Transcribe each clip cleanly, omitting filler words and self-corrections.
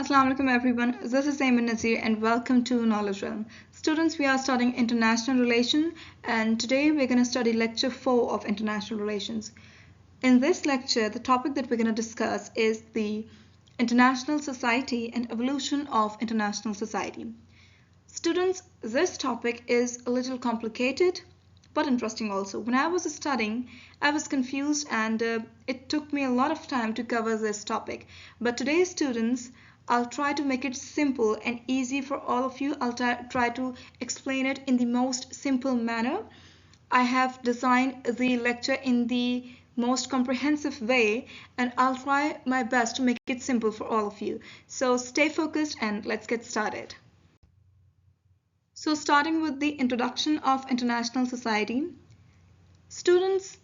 Assalamu alaikum everyone. This is Ayman Nazir and welcome to Knowledge Realm. Students, we are studying International Relation and today we're going to study lecture 4 of International Relations. In this lecture, the topic that we're going to discuss is the international society and evolution of international society. Students, this topic is a little complicated but interesting also. When I was studying, I was confused and it took me a lot of time to cover this topic. But today, students, I'll try to make it simple and easy for all of you. I'll try to explain it in the most simple manner. I have designed the lecture in the most comprehensive way and I'll try my best to make it simple for all of you. So stay focused and let's get started. So starting with the introduction of international society, students,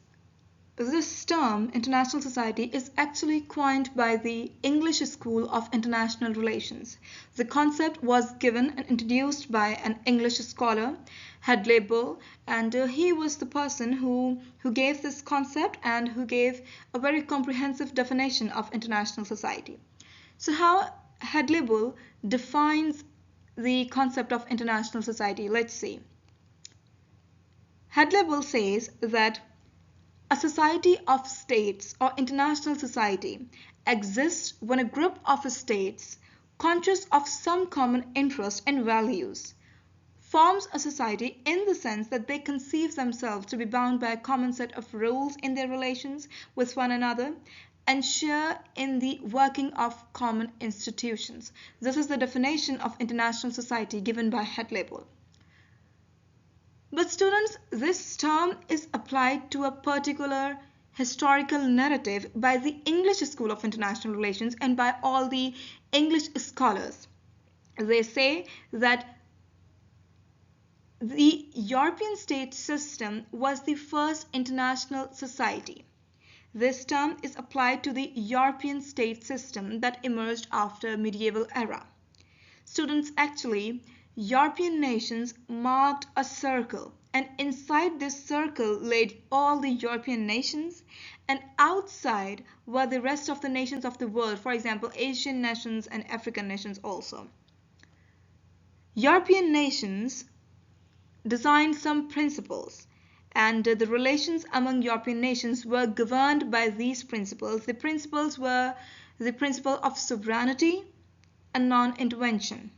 this term international society is actually coined by the English School of International Relations. The concept was given and introduced by an English scholar, Hadley Bull, and he was the person who gave this concept and who gave a very comprehensive definition of international society. So how Hadley Bull defines the concept of international society? Let's see. Hadley Bull says that a society of states or international society exists when a group of states, conscious of some common interest and values, forms a society in the sense that they conceive themselves to be bound by a common set of rules in their relations with one another and share in the working of common institutions. This is the definition of international society given by Hadley Bull. But students, this term is applied to a particular historical narrative by the English School of International Relations and by all the English scholars. They say that the European state system was the first international society. This term is applied to the European state system that emerged after medieval era. Students, actually, European nations marked a circle, and inside this circle lay all the European nations, and outside were the rest of the nations of the world, for example, Asian nations and African nations also. European nations designed some principles, and the relations among European nations were governed by these principles. The principles were the principle of sovereignty and non-intervention.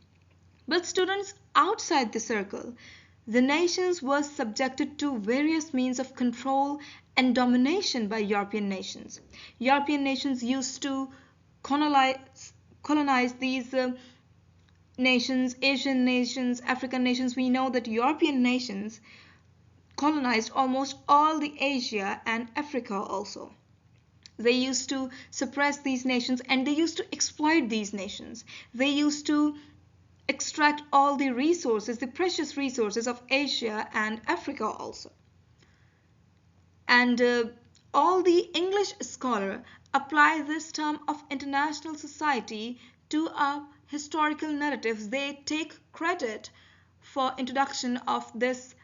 But students, outside the circle, the nations were subjected to various means of control and domination by European nations. European nations used to colonize these nations, Asian nations, African nations. We know that European nations colonized almost all the Asia and Africa also. They used to suppress these nations and they used to exploit these nations. They used to extract all the resources, the precious resources of Asia and Africa also. And all the English scholars apply this term of international society to a historical narrative. They take credit for introduction of this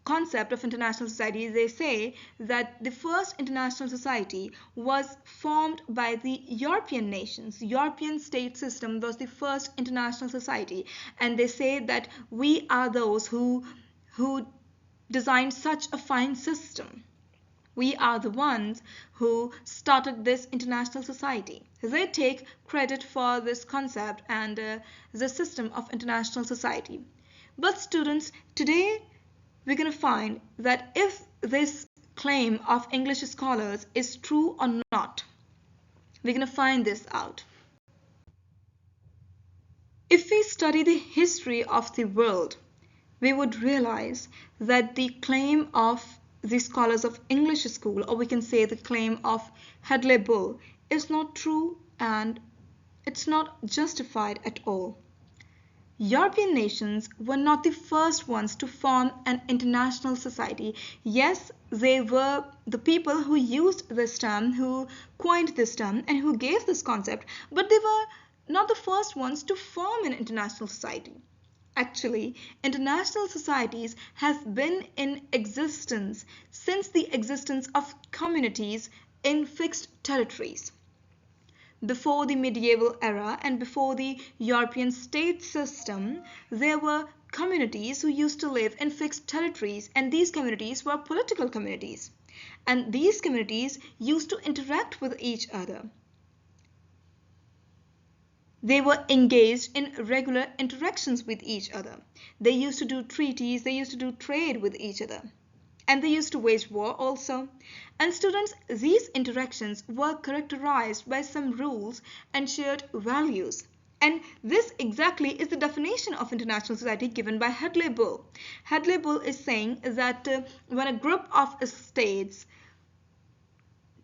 concept of international society. They say that the first international society was formed by the European nations. European state system was the first international society, and they say that we are those who designed such a fine system. We are the ones who started this international society. They take credit for this concept and the system of international society. But students, today we're going to find that if this claim of English scholars is true or not. We're going to find this out. If we study the history of the world, we would realize that the claim of the scholars of English school, or we can say the claim of Hadley Bull, is not true and it's not justified at all. European nations were not the first ones to form an international society. Yes, they were the people who used this term, who coined this term, and who gave this concept, but they were not the first ones to form an international society. Actually, international societies have been in existence since the existence of communities in fixed territories. before the medieval era and before the European state system, there were communities who used to live in fixed territories, and these communities were political communities. And these communities used to interact with each other. They were engaged in regular interactions with each other. They used to do treaties, they used to do trade with each other. And they used to wage war also. And students, these interactions were characterized by some rules and shared values. And this exactly is the definition of international society given by Hadley Bull. Hadley Bull is saying that when a group of states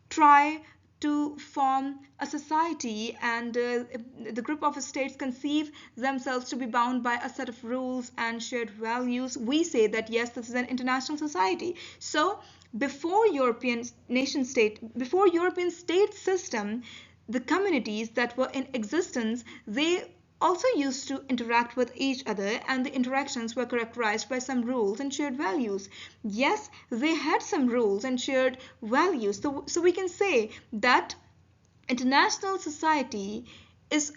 try to form a society and the group of states conceive themselves to be bound by a set of rules and shared values, we say that yes, this is an international society. So before European state system, the communities that were in existence, they also used to interact with each other, and the interactions were characterized by some rules and shared values. Yes, they had some rules and shared values. So we can say that international society is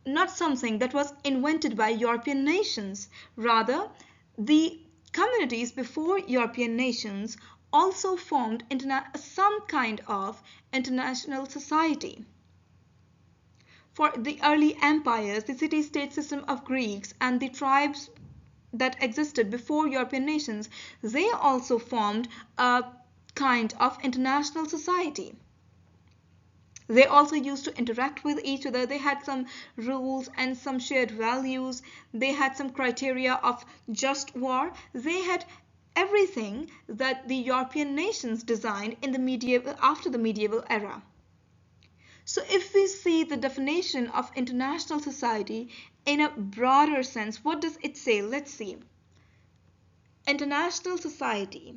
not something that was invented by European nations. Rather, the communities before European nations also formed some kind of international society. For the early empires, the city-state system of Greeks and the tribes that existed before European nations, they also formed a kind of international society. They also used to interact with each other. They had some rules and some shared values. They had some criteria of just war. They had everything that the European nations designed after the medieval era. So if we see the definition of international society in a broader sense, what does it say? Let's see. International society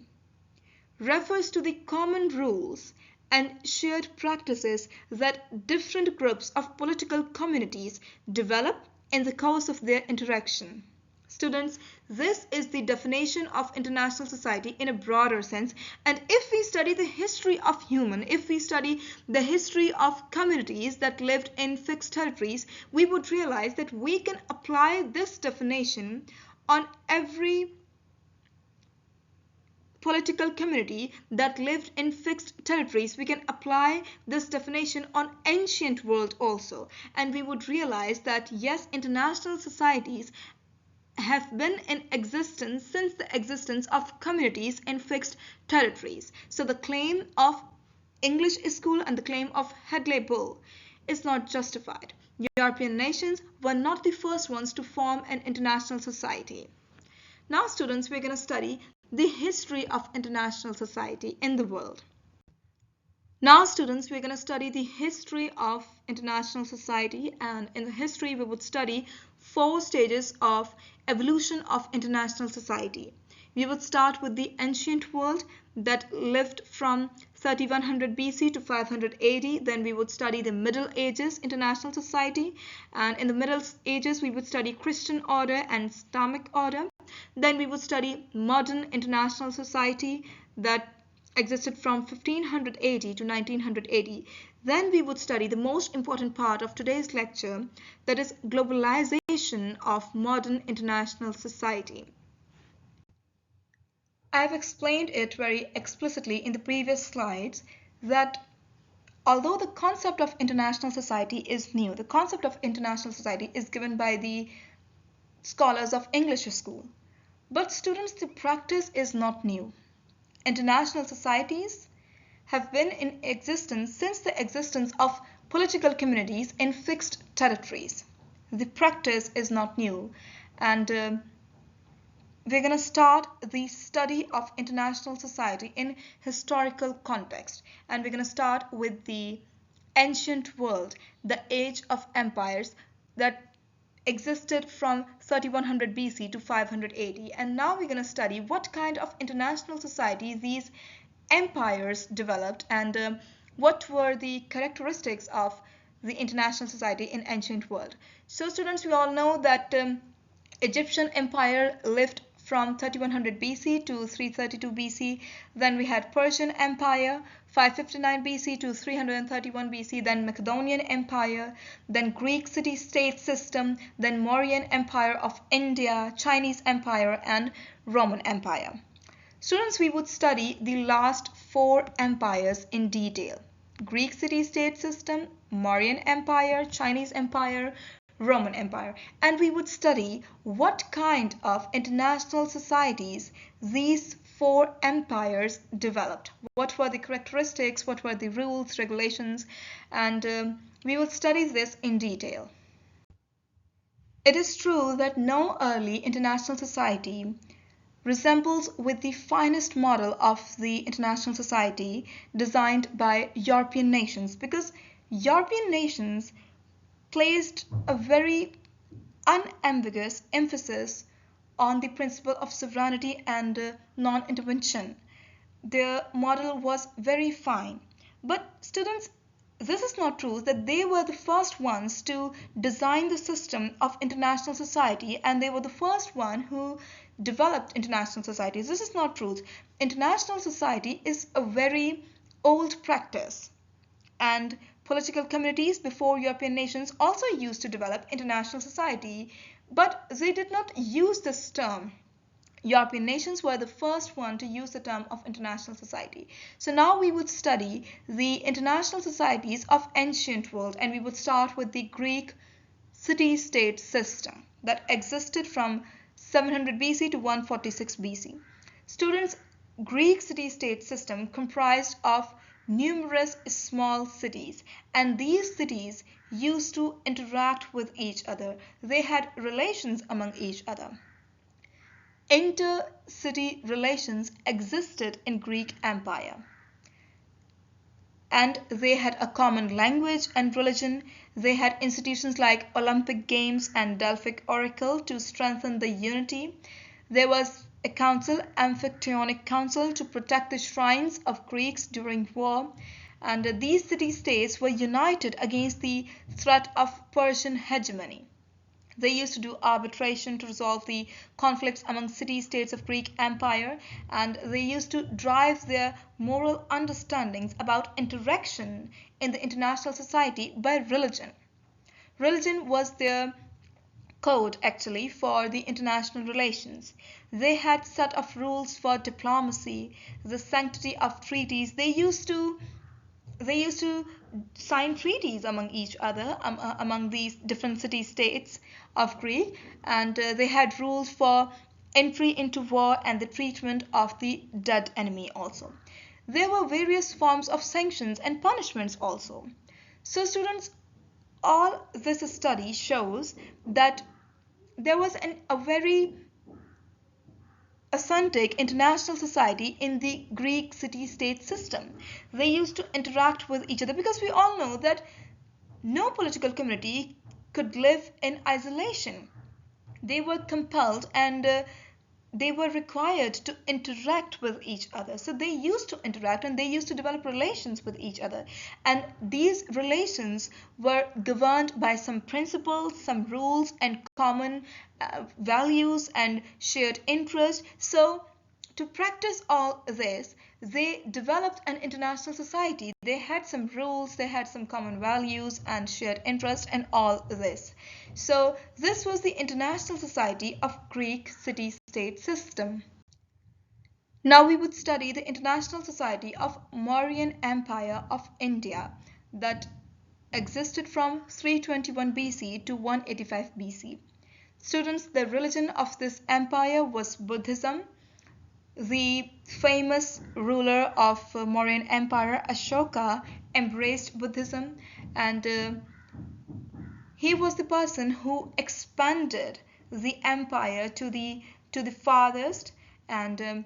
refers to the common rules and shared practices that different groups of political communities develop in the course of their interaction. Students, this is the definition of international society in a broader sense. And if we study the history of if we study the history of communities that lived in fixed territories, we would realize that we can apply this definition on every political community that lived in fixed territories. We can apply this definition on ancient world also. And we would realize that yes, international societies have been in existence since the existence of communities in fixed territories. So the claim of English school and the claim of Hadley Bull is not justified. European nations were not the first ones to form an international society. Now students, we're going to study the history of international society in the world. Now students, we're going to study the history of international society, and in the history we would study 4 stages of evolution of international society. We would start with the ancient world that lived from 3100 BC to 500 AD. Then we would study the Middle Ages international society, and in the Middle Ages we would study Christian order and Islamic order. Then we would study modern international society that existed from 1500 AD to 1900 AD. Then we would study the most important part of today's lecture, that is globalization of modern international society. I've explained it very explicitly in the previous slides that although the concept of international society is new, the concept of international society is given by the scholars of English school. But students, the practice is not new. International societies have been in existence since the existence of political communities in fixed territories. The practice is not new, and we're going to start the study of international society in historical context, and we're going to start with the ancient world, the age of empires that existed from 3100 BC to 500 AD. And now we're going to study what kind of international society these empires developed, and what were the characteristics of the international society in ancient world. So students, we all know that Egyptian empire lived from 3100 BC to 332 BC. Then we had Persian Empire, 559 BC to 331 BC. Then Macedonian Empire, then Greek city-state system, then Mauryan Empire of India, Chinese Empire, and Roman Empire. Students, we would study the last four empires in detail: Greek city-state system, Mauryan Empire, Chinese Empire, Roman Empire, and we would study what kind of international societies these four empires developed. What were the characteristics, what were the rules, regulations, and we will study this in detail. It is true that no early international society resembles with the finest model of the international society designed by European nations, because European nations placed a very unambiguous emphasis on the principle of sovereignty and non-intervention. Their model was very fine. But students, this is not true that they were the first ones to design the system of international society, and they were the first one who developed international societies. This is not true. International society is a very old practice, and political communities before European nations also used to develop international society, but they did not use this term. European nations were the first one to use the term of international society. So now we would study the international societies of ancient world, and we would start with the Greek city-state system that existed from 700 BC to 146 BC. Students, Greek city-state system comprised of numerous small cities, and these cities used to interact with each other. They had relations among each other. Inter-city relations existed in Greek Empire, and they had a common language and religion. They had institutions like Olympic Games and Delphic Oracle to strengthen the unity. There was a council, Amphictyonic Council, to protect the shrines of Greeks during war, and these city-states were united against the threat of Persian hegemony. They used to do arbitration to resolve the conflicts among city-states of Greek Empire, and they used to drive their moral understandings about interaction in the international society by religion. Religion was their code actually for the international relations. They had set of rules for diplomacy, the sanctity of treaties. They used to sign treaties among each other, among these different city-states of Greece, and they had rules for entry into war and the treatment of the dead enemy also. There were various forms of sanctions and punishments also. So students, all this study shows that there was a very authentic international society in the Greek city-state system. They used to interact with each other, because we all know that no political community could live in isolation. They were compelled and they were required to interact with each other. So they used to interact and they used to develop relations with each other. And these relations were governed by some principles, some rules, and common values and shared interests. So to practice all this, they developed an international society. They had some rules, they had some common values and shared interests and all this. So this was the international society of Greek city-state system. Now we would study the international society of Mauryan Empire of India that existed from 321 BC to 185 BC. Students, the religion of this empire was Buddhism. The famous ruler of Mauryan Empire, Ashoka, embraced Buddhism, and he was the person who expanded the empire to the farthest, and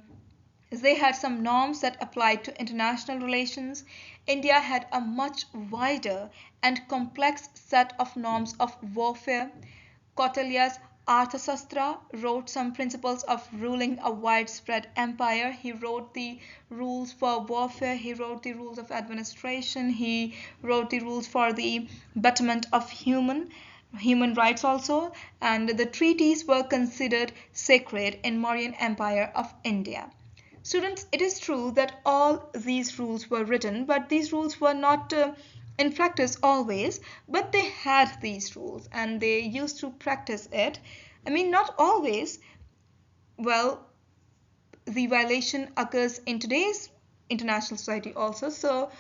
they had some norms that applied to international relations. India had a much wider and complex set of norms of warfare. Kautilya's Arthasastra wrote some principles of ruling a widespread empire. He wrote the rules for warfare, he wrote the rules of administration, he wrote the rules for the betterment of human. human rights also, and the treaties were considered sacred in Mauryan Empire of India. Students, it is true that all these rules were written, but these rules were not in practice always, but they had these rules and they used to practice it. I mean, not always. Well, the violation occurs in today's international society also. So,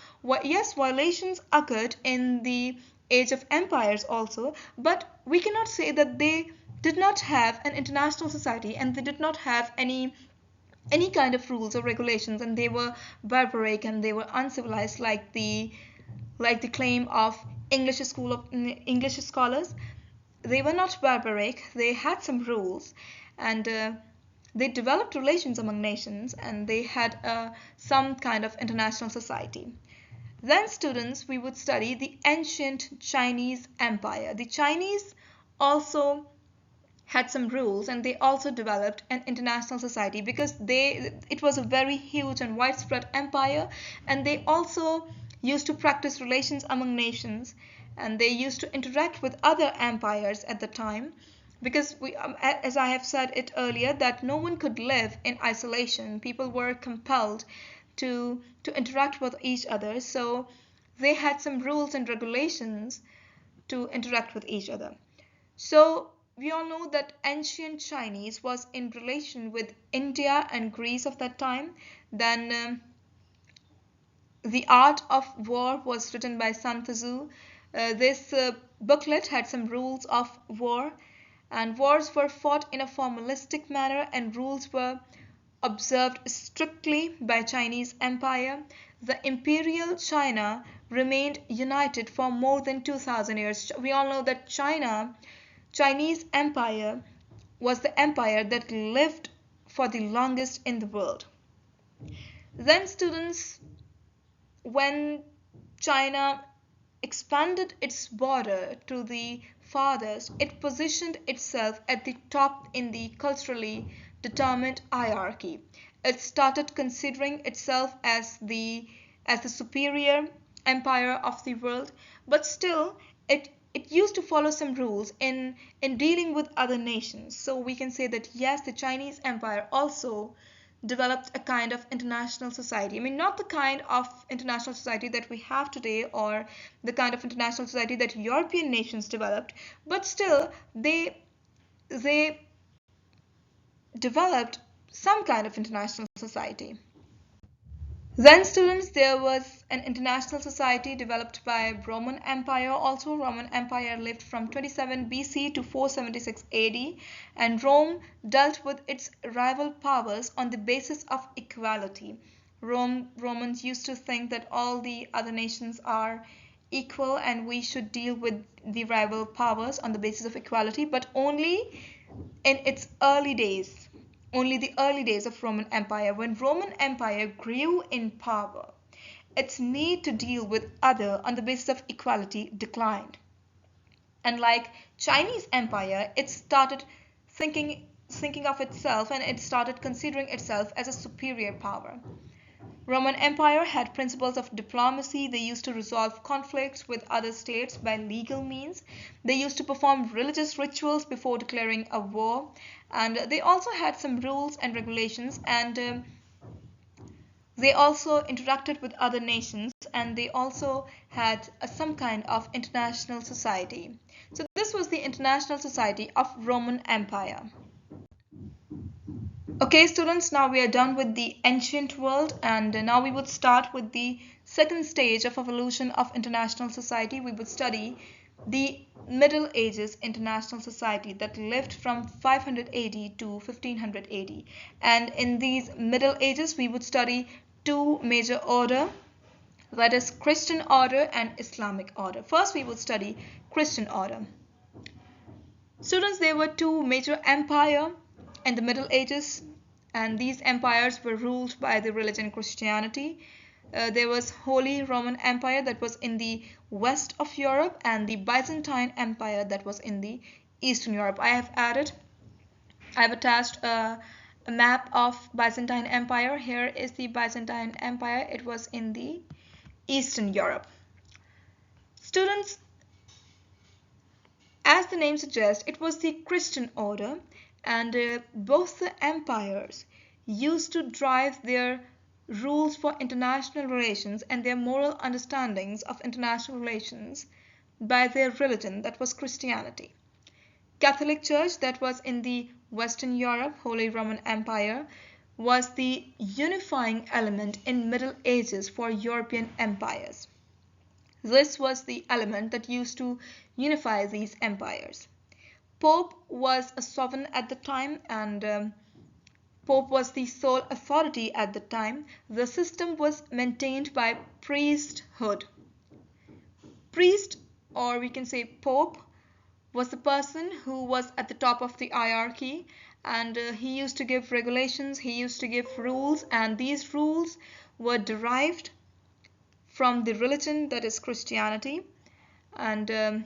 yes, violations occurred in the age of empires also, but we cannot say that they did not have an international society and they did not have any kind of rules or regulations, and they were barbaric and they were uncivilized like the claim of English scholars. They were not barbaric. They had some rules, and they developed relations among nations, and they had some kind of international society. Then, students, we would study the ancient Chinese Empire. The Chinese also had some rules, and they also developed an international society because it was a very huge and widespread empire, and they also used to practice relations among nations, and they used to interact with other empires at the time, because as I have said it earlier, that no one could live in isolation. People were compelled to interact with each other, so they had some rules and regulations to interact with each other. So we all know that ancient Chinese was in relation with India and Greece of that time. Then The Art of War was written by Sun Tzu. This booklet had some rules of war, and wars were fought in a formalistic manner, and rules were observed strictly by Chinese Empire. The imperial China remained united for more than 2000 years. We all know that Chinese Empire was the empire that lived for the longest in the world. Then, students, when China expanded its border to the farthest, it positioned itself at the top in the culturally determined hierarchy. It started considering itself as the superior empire of the world, but still it used to follow some rules in dealing with other nations. So we can say that yes, the Chinese Empire also developed a kind of international society. I mean, not the kind of international society that we have today or the kind of international society that European nations developed, but still they developed some kind of international society. Then, students, there was an international society developed by Roman Empire. Also, Roman Empire lived from 27 BC to 476 AD, and Rome dealt with its rival powers on the basis of equality. Romans used to think that all the other nations are equal and we should deal with the rival powers on the basis of equality, but only in its early days, only the early days of Roman Empire. When Roman Empire grew in power, its need to deal with other on the basis of equality declined. And like Chinese Empire, it started thinking of itself, and it started considering itself as a superior power. Roman Empire had principles of diplomacy. They used to resolve conflicts with other states by legal means. They used to perform religious rituals before declaring a war. And they also had some rules and regulations, and they also interacted with other nations, and they also had some kind of international society. So this was the international society of Roman Empire. Okay, students, now we are done with the ancient world, and now we would start with the second stage of evolution of international society. We would study the Middle Ages international society that lived from 500 AD to 1500 AD. And in these Middle Ages, we would study two major orders, that is Christian order and Islamic order. First, we would study Christian order. Students, there were two major empires in the Middle Ages, and these empires were ruled by the religion Christianity. There was Holy Roman Empire that was in the west of Europe, and the Byzantine Empire that was in the Eastern Europe. I have attached a map of Byzantine Empire. Here is the Byzantine Empire. It was in the Eastern Europe. Students, as As the name suggests, it was the Christian order, and both the empires used to drive their rules for international relations and their moral understandings of international relations by their religion, that was Christianity. Catholic Church, that was in the Western Europe, Holy Roman Empire, was the unifying element in Middle Ages for European empires. This was the element that used to unify these empires. Pope was a sovereign at the time, and Pope was the sole authority at the time. The system was maintained by priesthood. Priest, or we can say Pope, was the person who was at the top of the hierarchy, and he used to give regulations, he used to give rules, and these rules were derived from the religion, that is Christianity. And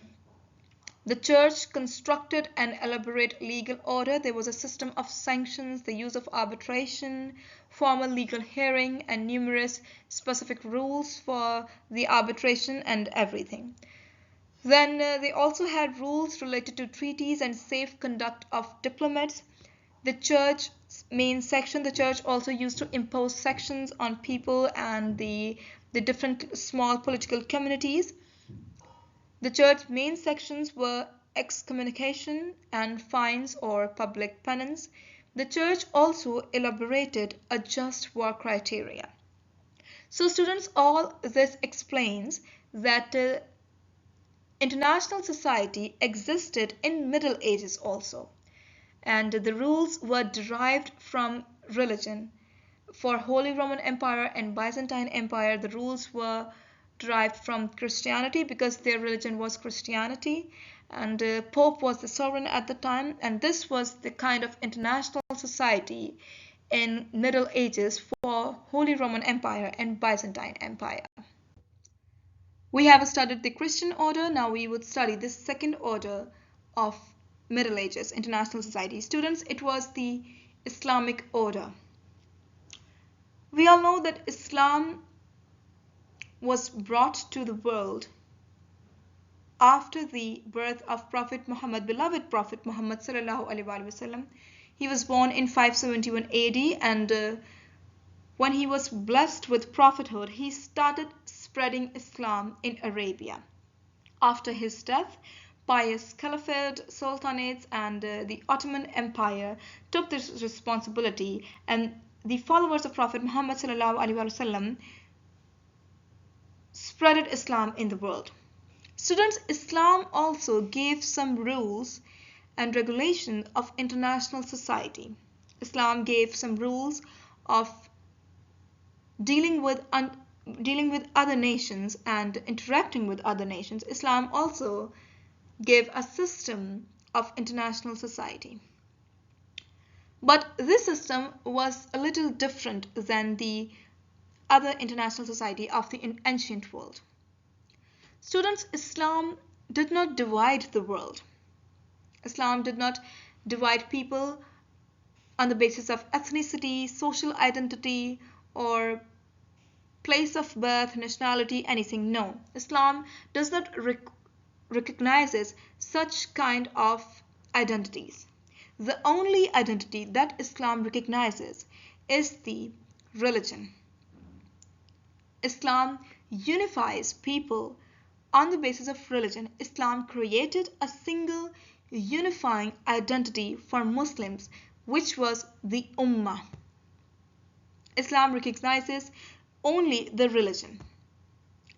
the church constructed an elaborate legal order. There was a system of sanctions, the use of arbitration, formal legal hearing, and numerous specific rules for the arbitration and everything. Then they also had rules related to treaties and safe conduct of diplomats. The church main section, the church also used to impose sections on people and the different small political communities. The church main sections were excommunication and fines or public penance. The church also elaborated a just war criteria. So students, all this explains that international society existed in Middle Ages also, and the rules were derived from religion. For Holy Roman Empire and Byzantine Empire, the rules were derived from Christianity because their religion was Christianity, and Pope was the sovereign at the time, and this was the kind of international society in Middle Ages for Holy Roman Empire and Byzantine Empire. We have studied the Christian order. Now we would study the second order of Middle Ages international society. Students, it was the Islamic order. We all know that Islam was brought to the world after the birth of Prophet Muhammad, beloved Prophet Muhammad sallallahu alaihi wasallam. He was born in 571 AD, and when he was blessed with prophethood, he started spreading Islam in Arabia. After his death, pious caliphate, sultanates, and the Ottoman Empire took this responsibility, and the followers of Prophet Muhammad sallallahu alaihi wasallam spreaded Islam in the world. Students, Islam also gave some rules and regulations of international society. Islam gave some rules of dealing with other nations and interacting with other nations. Islam also gave a system of international society. But this system was a little different than the other international society of the ancient world. Students, Islam did not divide the world. Islam did not divide people on the basis of ethnicity, social identity, or place of birth, nationality, anything. No, Islam does not recognizes such kind of identities. The only identity that Islam recognizes is the religion. Islam unifies people on the basis of religion. Islam created a single unifying identity for Muslims, which was the Ummah. Islam recognizes only the religion.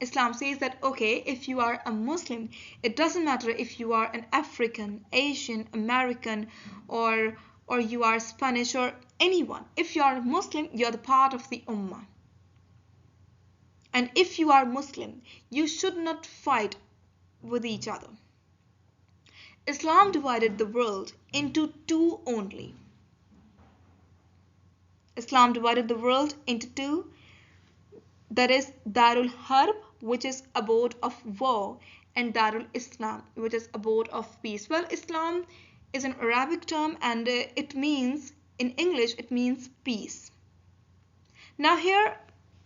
Islam says that, okay, if you are a Muslim, it doesn't matter if you are an African, Asian, American, or you are Spanish or anyone. If you are a Muslim, you are the part of the Ummah. And if you are Muslim, you should not fight with each other. Islam divided the world into two only. Islam divided the world into two. That is Darul Harb, which is abode of war, and Darul Islam, which is abode of peace. Well, Islam is an Arabic term, and it means, in English, it means peace. Now here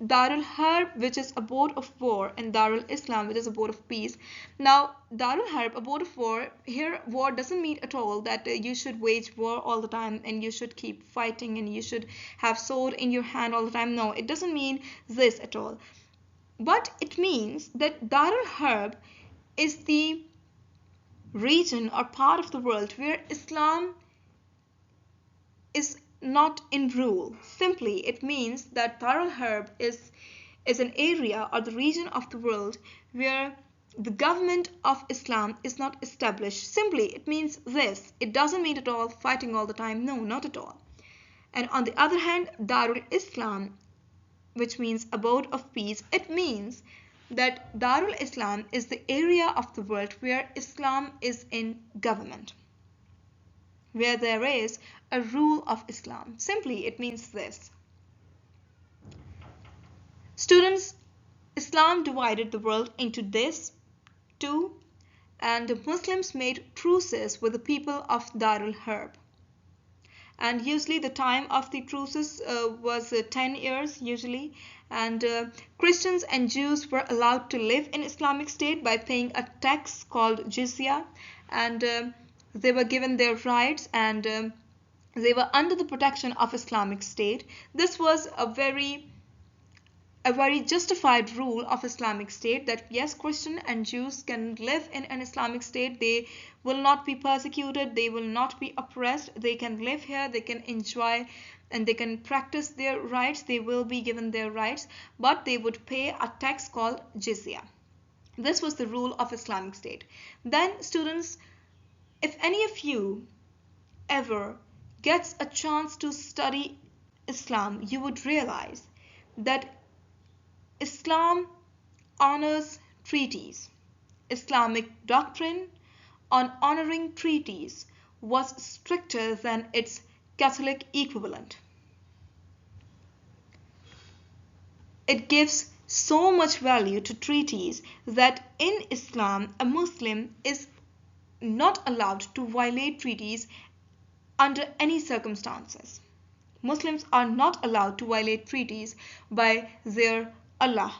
Darul Harb, which is abode of war, and Darul Islam, which is abode of peace. Now, Darul Harb, abode of war, here war doesn't mean at all that you should wage war all the time and you should keep fighting and you should have sword in your hand all the time. No, it doesn't mean this at all. But it means that Darul Harb is the region or part of the world where Islam is not in rule. Simply, it means that Darul Harb is an area or the region of the world where the government of Islam is not established. Simply, it means this. It doesn't mean at all fighting all the time. No, not at all. And on the other hand, Darul Islam, which means abode of peace, it means that Darul Islam is the area of the world where Islam is in government, where there is a rule of Islam. Simply, it means this. Students, Islam divided the world into this two, and Muslims made truces with the people of Darul Harb. And usually the time of the truces was 10 years usually, and Christians and Jews were allowed to live in Islamic State by paying a tax called jizya, and they were given their rights, and they were under the protection of Islamic State. This was a very justified rule of Islamic State, that yes, Christian and Jews can live in an Islamic State. They will not be persecuted, they will not be oppressed, they can live here, they can enjoy and they can practice their rights, they will be given their rights, but they would pay a tax called jizya. This was the rule of Islamic State. Then students, if any of you ever gets a chance to study Islam, you would realize that Islam honors treaties. Islamic doctrine on honoring treaties was stricter than its Catholic equivalent. It gives so much value to treaties that in Islam, a Muslim is not allowed to violate treaties under any circumstances. Muslims are not allowed to violate treaties by their Allah.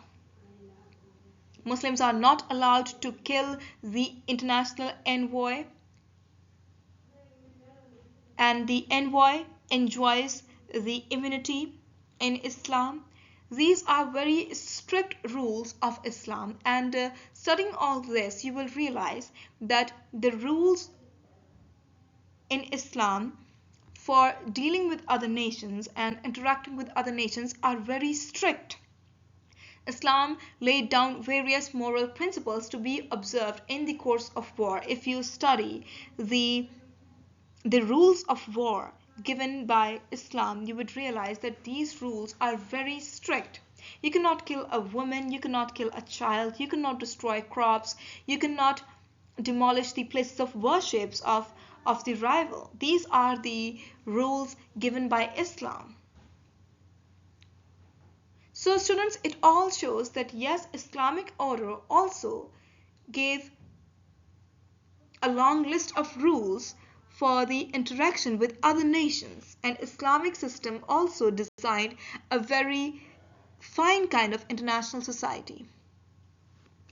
Muslims are not allowed to kill the international envoy, and the envoy enjoys the immunity in Islam. These are very strict rules of Islam, and studying all this, you will realize that the rules in Islam for dealing with other nations and interacting with other nations are very strict. Islam laid down various moral principles to be observed in the course of war. If you study the rules of war given by Islam, you would realize that these rules are very strict. You cannot kill a woman, you cannot kill a child, you cannot destroy crops, you cannot demolish the places of worships of the rival. These are the rules given by Islam. So students, it all shows that yes, Islamic order also gave a long list of rules for the interaction with other nations, and Islamic system also designed a very fine kind of international society.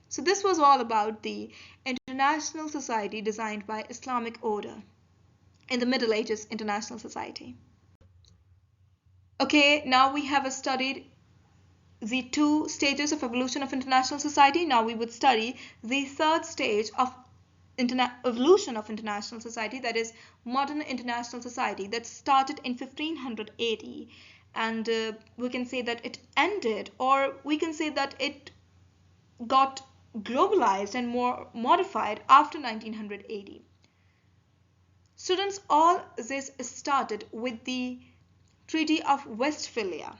So this was all about the international society designed by Islamic order in the Middle Ages international society. Okay, now we have studied the two stages of evolution of international society. Now we would study the third stage of evolution of international society, that is modern international society, that started in 1580, and we can say that it ended, or we can say that it got globalized and more modified after 1980. Students, all this started with the Treaty of Westphalia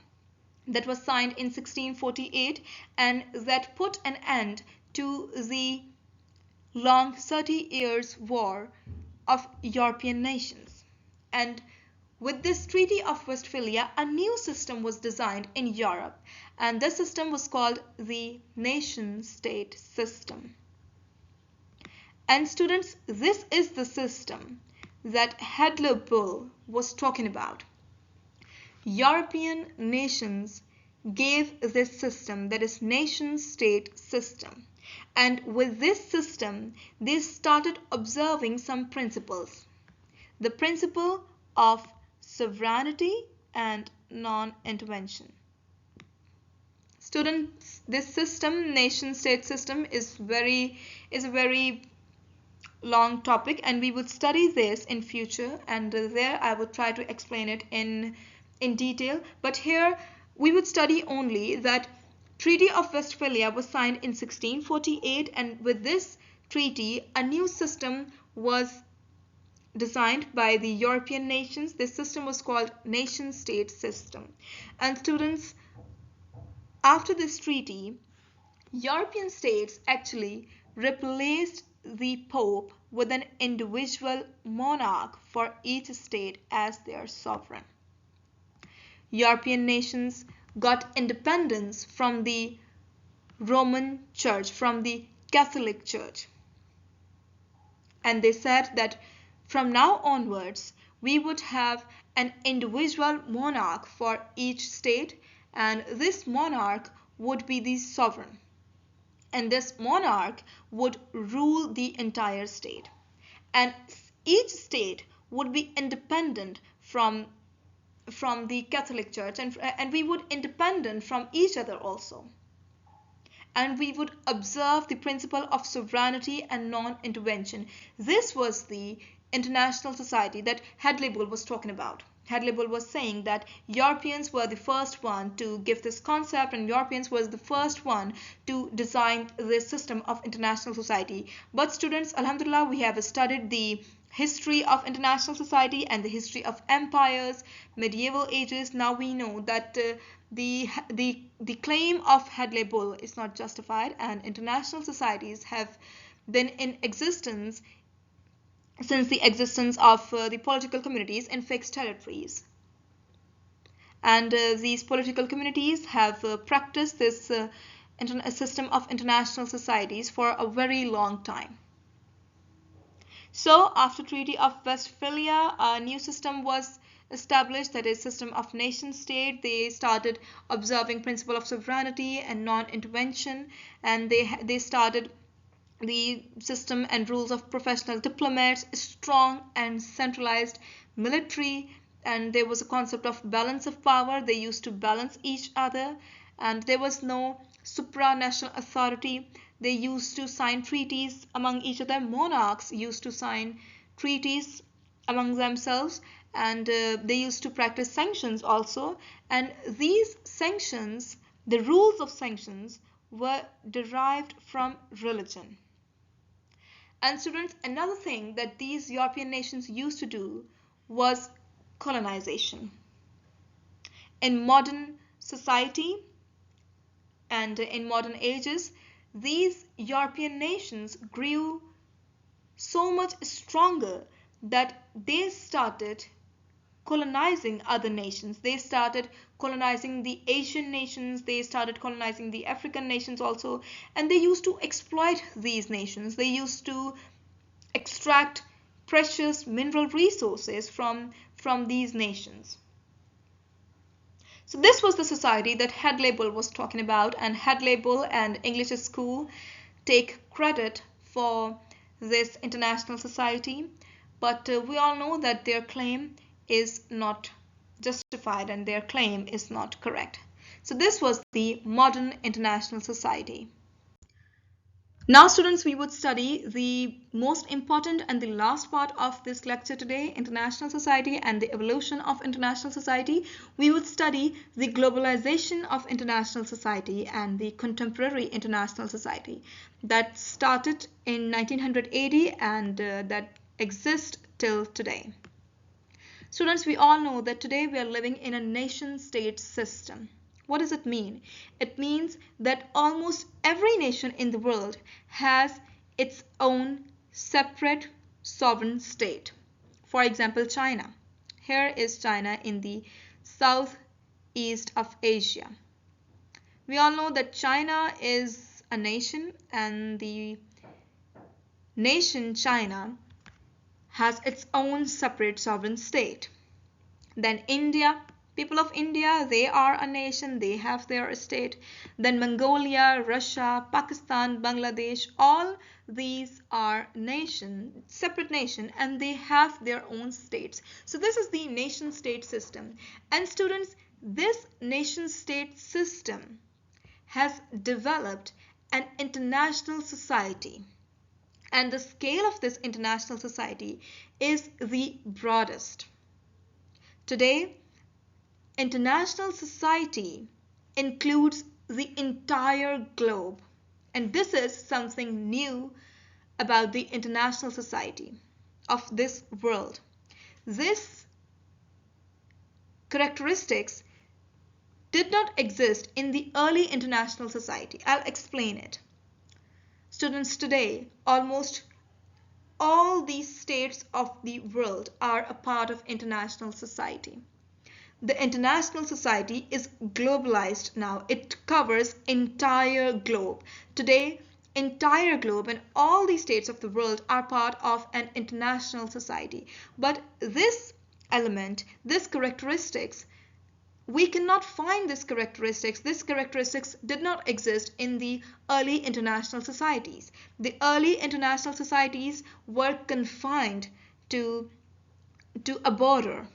that was signed in 1648, and that put an end to the long 30 years war of European nations. And with this Treaty of Westphalia, a new system was designed in Europe, and this system was called the nation-state system. And students, this is the system that Hitler Bull was talking about. European nations gave this system, that is nation-state system. And with this system, they started observing some principles. The principle of sovereignty and non-intervention. Students, this system, nation-state system, is a very long topic, and we would study this in future, and there I would try to explain it in detail. But here we would study only that Treaty of Westphalia was signed in 1648, and with this treaty a new system was designed by the European nations. This system was called nation-state system. And students, after this treaty, European states actually replaced the Pope with an individual monarch for each state as their sovereign. European nations got independence from the Roman Church, from the Catholic Church. And they said that from now onwards, we would have an individual monarch for each state, and this monarch would be the sovereign. And this monarch would rule the entire state. And each state would be independent from the Catholic Church, and we would independent from each other also. And we would observe the principle of sovereignty and non-intervention. This was the international society that Hadley-Bull was talking about. Hadley-Bull was saying that Europeans were the first one to give this concept, and Europeans was the first one to design this system of international society. But students, alhamdulillah, we have studied the history of international society and the history of empires, medieval ages. Now we know that the claim of Hadley-Bull is not justified, and international societies have been in existence since the existence of the political communities in fixed territories. And these political communities have practiced this system of international societies for a very long time. So after Treaty of Westphalia, a new system was established, that is system of nation state. They started observing principle of sovereignty and non-intervention, and they started the system and rules of professional diplomats, strong and centralized military, and there was a concept of balance of power. They used to balance each other, and there was no supranational authority. They used to sign treaties among each other. Monarchs used to sign treaties among themselves, and they used to practice sanctions also. And these sanctions, the rules of sanctions, were derived from religion. And students, another thing that these European nations used to do was colonization. In modern society and in modern ages, these European nations grew so much stronger that they started colonizing other nations. They started colonizing the Asian nations, they started colonizing the African nations also, and they used to exploit these nations. They used to extract precious mineral resources from these nations. So this was the society that Hadley-Bull was talking about, and Hadley-Bull and English School take credit for this international society, but we all know that their claim is not justified and their claim is not correct. So this was the modern international society. Now students, we would study the most important and the last part of this lecture today, international society and the evolution of international society. We would study the globalization of international society and the contemporary international society that started in 1980 and that exists till today. Students, we all know that today we are living in a nation-state system. What does it mean? It means that almost every nation in the world has its own separate sovereign state. For example, China. Here is China in the southeast of Asia. We all know that China is a nation, and the nation China has its own separate sovereign state. Then India People of India, they are a nation, they have their state. Then Mongolia, Russia, Pakistan, Bangladesh, all these are separate nation, and they have their own states. So this is the nation state system. And students, this nation state system has developed an international society. And the scale of this international society is the broadest. Today, international society includes the entire globe, and this is something new about the international society of this world. This characteristics did not exist in the early international society. I'll explain it. Students, today almost all these states of the world are a part of international society. The international society is globalized now. It covers entire globe. Today, entire globe and all the states of the world are part of an international society. But this element, this characteristics, we cannot find this characteristics. This characteristics did not exist in the early international societies. The early international societies were confined to a border.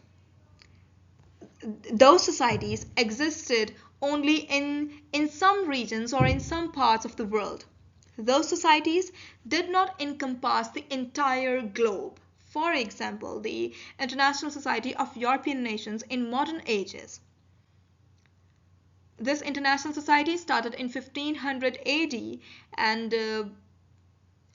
Those societies existed only in some regions or in some parts of the world. Those societies did not encompass the entire globe. For example, the International Society of European Nations in modern ages. This international society started in 1500 AD and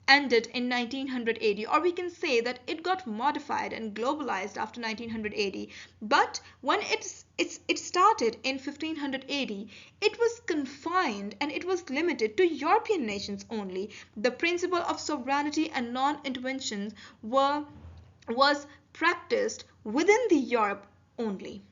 ended in 1900 AD, or we can say that it got modified and globalized after 1900 AD. But when it started in 1500 AD, it was confined and it was limited to European nations only. The principle of sovereignty and non-intervention was practiced within the Europe only.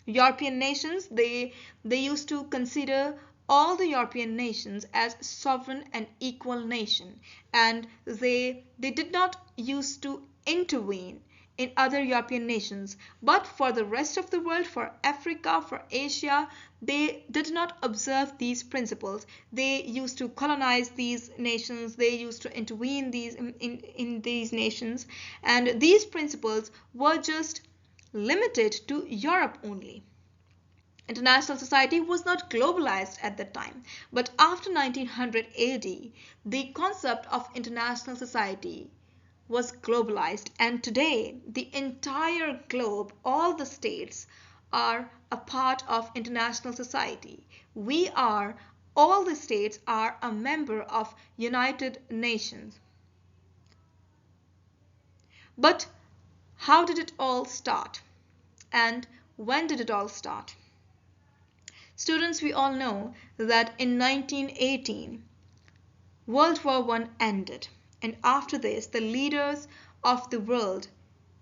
European nations, they used to consider all the European nations as sovereign and equal nation, and they did not used to intervene in other European nations. But for the rest of the world, for Africa, for Asia, they did not observe these principles. They used to colonize these nations, they used to intervene in these nations, and these principles were just limited to Europe only. International society was not globalized at that time, but after 1900 AD, the concept of international society was globalized, and today the entire globe, all the states, are a part of international society. All the states are a member of United Nations. But how did it all start? And when did it all start? Students, we all know that in 1918, World War I ended. And after this, the leaders of the world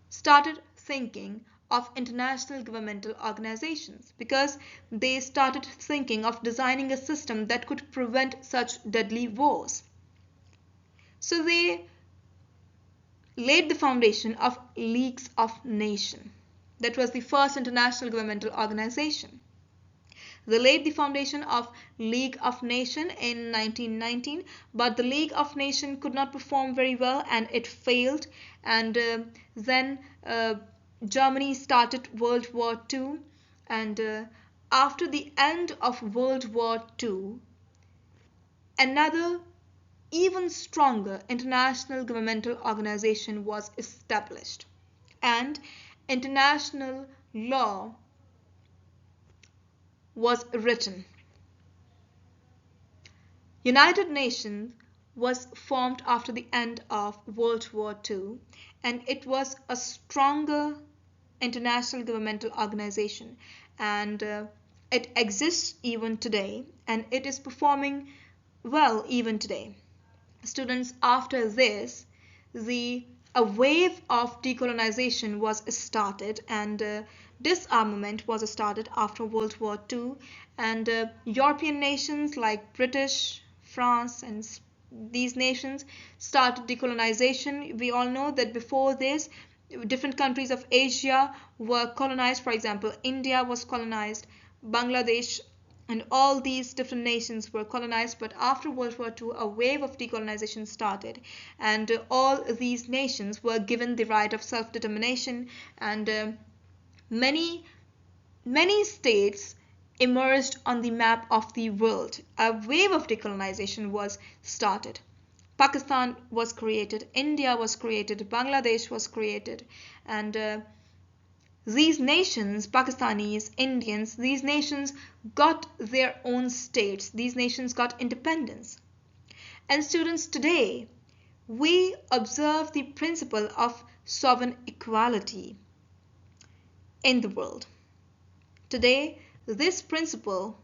started thinking of international governmental organizations, because they started thinking of designing a system that could prevent such deadly wars. So they laid the foundation of Leagues of Nations. That was the first international governmental organization. They laid the foundation of League of Nations in 1919, but the League of Nations could not perform very well and it failed. And then Germany started World War II, and after the end of World War II, another even stronger international governmental organization was established, and international law was written. United Nations was formed after the end of World War II, and it was a stronger international governmental organization, and it exists even today, and it is performing well even today. Students, after this, a wave of decolonization was started, and disarmament was started after World War II, and European nations like British, France, and these nations started decolonization. We all know that before this, different countries of Asia were colonized. For example, India was colonized, Bangladesh, and all these different nations were colonized. But after World War II, a wave of decolonization started, and all these nations were given the right of self-determination, and many many states emerged on the map of the world. A wave of decolonization was started. Pakistan was created, India was created, Bangladesh was created, and these nations, Pakistanis, Indians, these nations got their own states. These nations got independence. And students, today we observe the principle of sovereign equality in the world. Today, this principle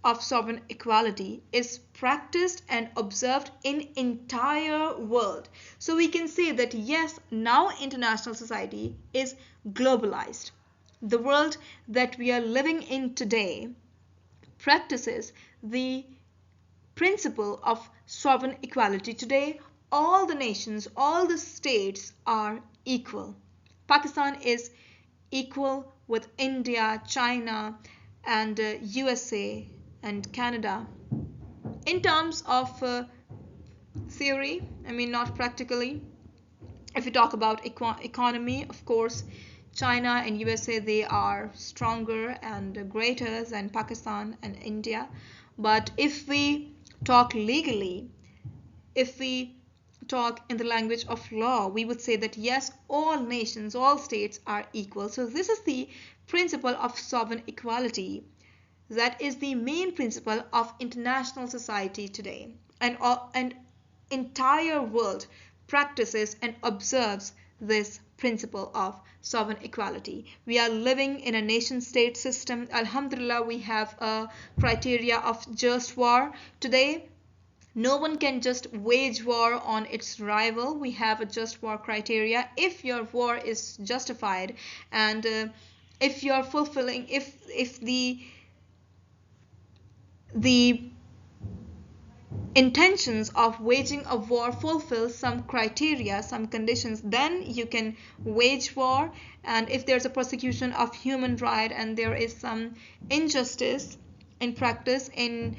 of sovereign equality is practiced and observed in entire world. So we can say that yes, now international society is globalized. The world that we are living in today practices the principle of sovereign equality. Today, all the nations, all the states are equal. Pakistan is equal with India, China, and USA and Canada. In terms of theory, I mean not practically. If we talk about economy, of course, China and USA, they are stronger and greater than Pakistan and India. But if we talk legally, if we talk in the language of law, we would say that yes, all nations, all states are equal. So this is the principle of sovereign equality. That is the main principle of international society today. And entire world practices and observes this principle of sovereign equality. We are living in a nation state system. Alhamdulillah, we have a criteria of just war. Today, no one can just wage war on its rival. We have a just war criteria. If your war is justified, and if you're fulfilling, if the intentions of waging a war fulfill some criteria, some conditions, then you can wage war. And if there's a persecution of human right and there is some injustice in practice in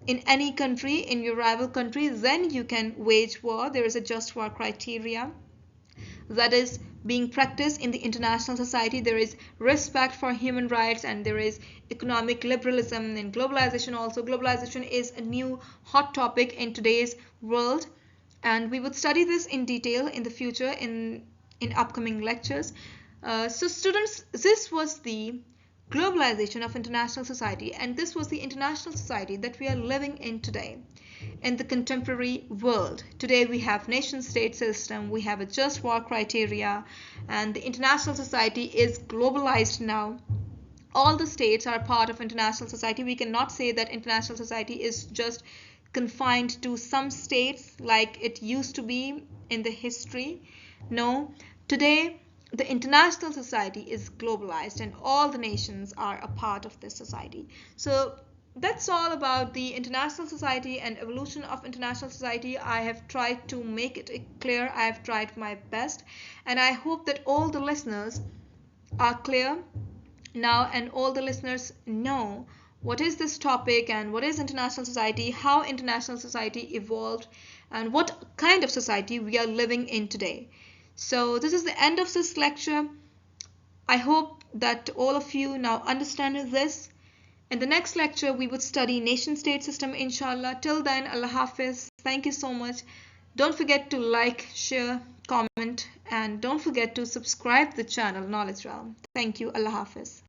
any country, in your rival country, then you can wage war. There is a just war criteria that is being practiced in the international society. There is respect for human rights, and there is economic liberalism and globalization also. Globalization is a new hot topic in today's world, and we would study this in detail in the future in upcoming lectures. So students, this was the globalization of international society, and this was the international society that we are living in today. In the contemporary world, today we have nation state system, we have a just war criteria, and the international society is globalized now. All the states are part of international society. We cannot say that international society is just confined to some states like it used to be in the history. No, today the international society is globalized and all the nations are a part of this society. So that's all about the international society and evolution of international society. I have tried to make it clear. I have tried my best, and I hope that all the listeners are clear now, and all the listeners know what is this topic and what is international society, how international society evolved, and what kind of society we are living in today. So this is the end of this lecture. I hope that all of you now understand this. In the next lecture, we would study nation-state system, inshallah. Till then, Allah Hafiz. Thank you so much. Don't forget to like, share, comment, and don't forget to subscribe the channel Knowledge Realm. Thank you. Allah Hafiz.